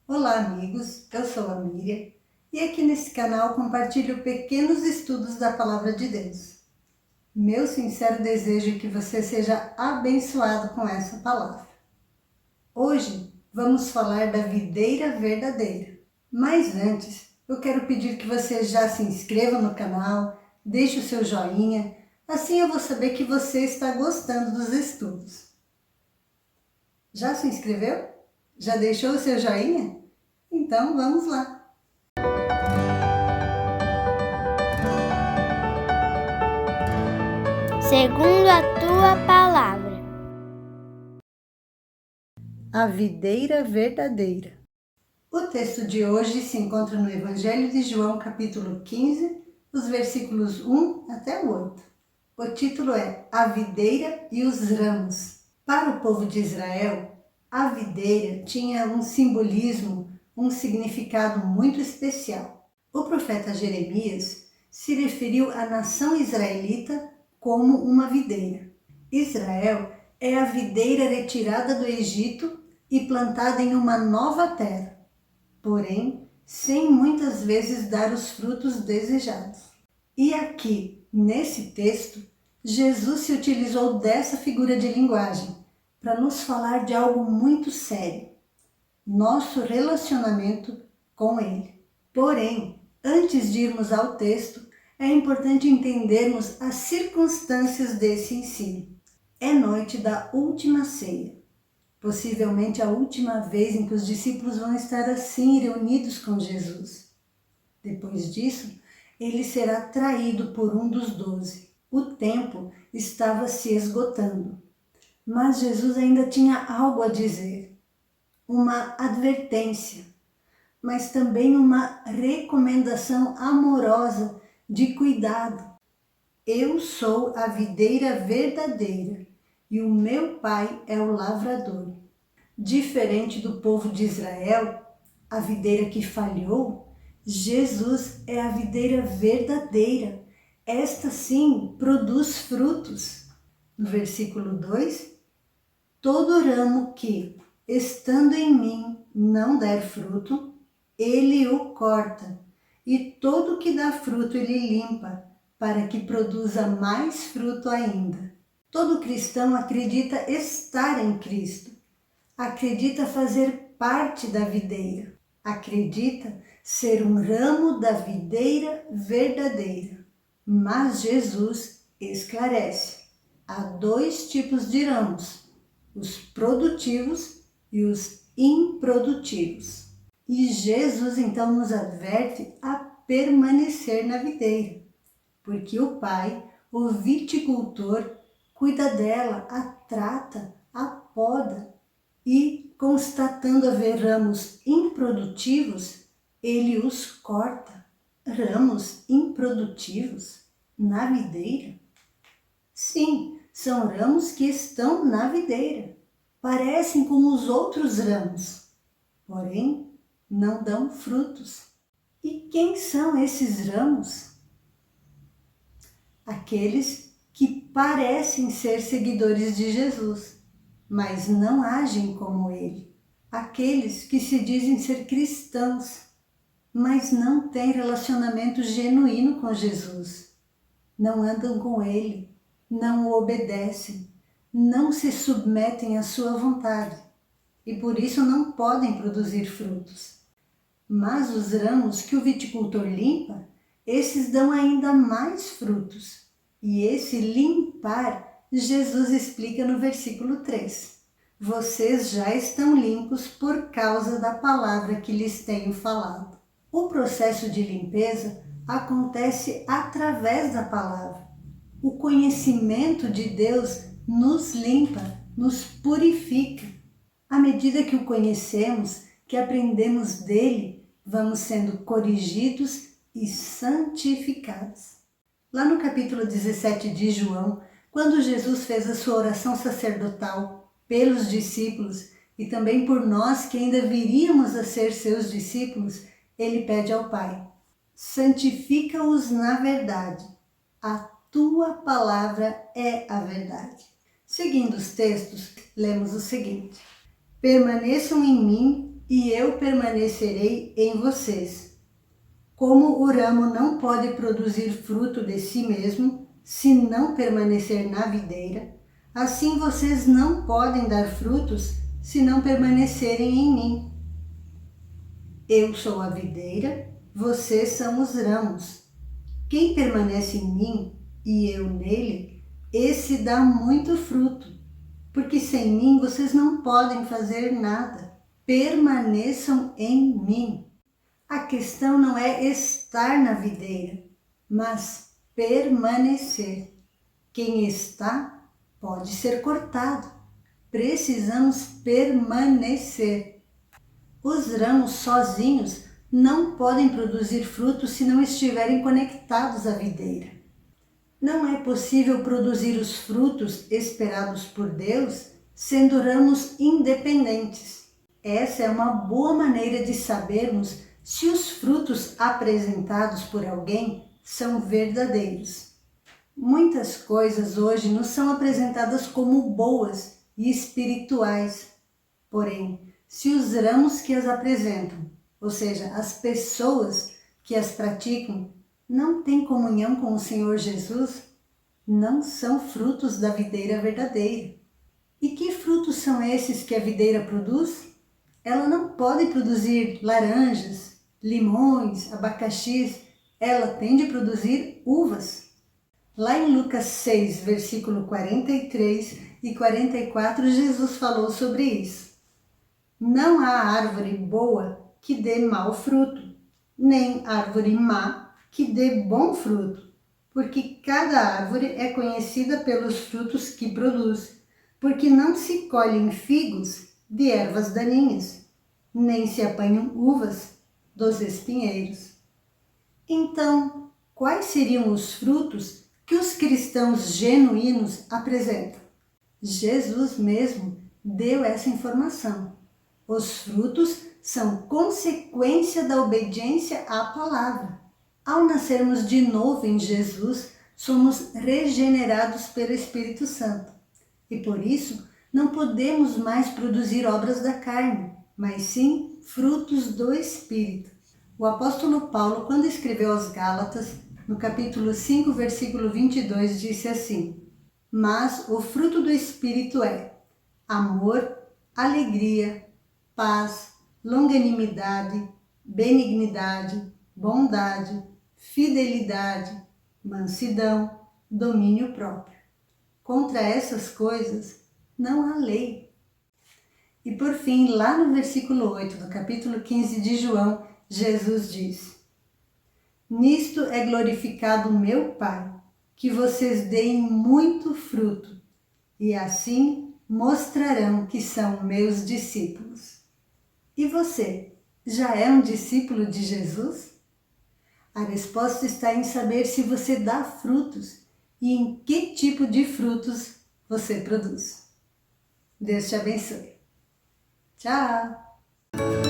Olá amigos, eu sou a Miriam e aqui nesse canal compartilho pequenos estudos da Palavra de Deus. Meu sincero desejo é que você seja abençoado com essa palavra. Hoje vamos falar da videira verdadeira, mas antes eu quero pedir que você já se inscreva no canal, deixe o seu joinha, assim eu vou saber que você está gostando dos estudos. Já se inscreveu? Já deixou o seu joinha? Então vamos lá! Segundo a tua palavra. A videira verdadeira. O texto de hoje se encontra no Evangelho de João, capítulo 15, os versículos 1 até o 8. O título é A Videira e os Ramos. Para o povo de Israel, a videira tinha um simbolismo, um significado muito especial. O profeta Jeremias se referiu à nação israelita como uma videira. Israel é a videira retirada do Egito e plantada em uma nova terra, porém, sem muitas vezes dar os frutos desejados. E aqui, nesse texto, Jesus se utilizou dessa figura de linguagem para nos falar de algo muito sério, nosso relacionamento com Ele. Porém, antes de irmos ao texto, é importante entendermos as circunstâncias desse ensino. É noite da última ceia, possivelmente a última vez em que os discípulos vão estar assim reunidos com Jesus. Depois disso, ele será traído por um dos 12. O tempo estava se esgotando, mas Jesus ainda tinha algo a dizer, uma advertência, mas também uma recomendação amorosa de cuidado. Eu sou a videira verdadeira e o meu pai é o lavrador. Diferente do povo de Israel, a videira que falhou, Jesus é a videira verdadeira. Esta sim produz frutos. No versículo 2, todo ramo que, estando em mim, não der fruto, ele o corta, e todo que dá fruto ele limpa, para que produza mais fruto ainda. Todo cristão acredita estar em Cristo, acredita fazer parte da videira, acredita ser um ramo da videira verdadeira. Mas Jesus esclarece: há dois tipos de ramos, os produtivos e os improdutivos. E Jesus então nos adverte a permanecer na videira, porque o Pai, o viticultor, cuida dela, a trata, a poda e, constatando haver ramos improdutivos, ele os corta. Ramos improdutivos na videira? Sim, são ramos que estão na videira. Parecem como os outros ramos, porém não dão frutos. E quem são esses ramos? Aqueles que parecem ser seguidores de Jesus, mas não agem como ele. Aqueles que se dizem ser cristãos, mas não têm relacionamento genuíno com Jesus. Não andam com ele, não o obedecem, não se submetem à sua vontade e por isso não podem produzir frutos. Mas os ramos que o viticultor limpa, esses dão ainda mais frutos. E esse limpar, Jesus explica no versículo 3. Vocês já estão limpos por causa da palavra que lhes tenho falado. O processo de limpeza acontece através da palavra. O conhecimento de Deus nos limpa, nos purifica. À medida que o conhecemos, que aprendemos dele, vamos sendo corrigidos e santificados. Lá no capítulo 17 de João, quando Jesus fez a sua oração sacerdotal pelos discípulos e também por nós que ainda viríamos a ser seus discípulos, ele pede ao Pai: santifica-os na verdade, a tua palavra é a verdade. Seguindo os textos, lemos o seguinte: permaneçam em mim e eu permanecerei em vocês. Como o ramo não pode produzir fruto de si mesmo, se não permanecer na videira, assim vocês não podem dar frutos se não permanecerem em mim. Eu sou a videira, vocês são os ramos. Quem permanece em mim e eu nele, esse dá muito fruto, porque sem mim vocês não podem fazer nada. Permaneçam em mim. A questão não é estar na videira, mas permanecer. Quem está pode ser cortado. Precisamos permanecer. Os ramos sozinhos não podem produzir frutos se não estiverem conectados à videira. Não é possível produzir os frutos esperados por Deus sendo ramos independentes. Essa é uma boa maneira de sabermos se os frutos apresentados por alguém são verdadeiros. Muitas coisas hoje nos são apresentadas como boas e espirituais. Porém, se os ramos que as apresentam, ou seja, as pessoas que as praticam, não têm comunhão com o Senhor Jesus, não são frutos da videira verdadeira. E que frutos são esses que a videira produz? Ela não pode produzir laranjas, limões, abacaxis, ela tem de produzir uvas. Lá em Lucas 6, versículo 43 e 44, Jesus falou sobre isso. Não há árvore boa que dê mau fruto, nem árvore má que dê bom fruto, porque cada árvore é conhecida pelos frutos que produz, porque não se colhem figos de ervas daninhas, nem se apanham uvas dos espinheiros. Então, quais seriam os frutos que os cristãos genuínos apresentam? Jesus mesmo deu essa informação. Os frutos são consequência da obediência à palavra. Ao nascermos de novo em Jesus, somos regenerados pelo Espírito Santo. E por isso, não podemos mais produzir obras da carne, mas sim frutos do Espírito. O apóstolo Paulo, quando escreveu aos Gálatas, no capítulo 5, versículo 22, disse assim: Mas o fruto do Espírito é amor, alegria, paz, longanimidade, benignidade, bondade, fidelidade, mansidão, domínio próprio. Contra essas coisas não há lei. E por fim, lá no versículo 8 do capítulo 15 de João, Jesus diz: Nisto é glorificado o meu Pai, que vocês deem muito fruto, e assim mostrarão que são meus discípulos. E você, já é um discípulo de Jesus? A resposta está em saber se você dá frutos e em que tipo de frutos você produz. Deus te abençoe. Tchau!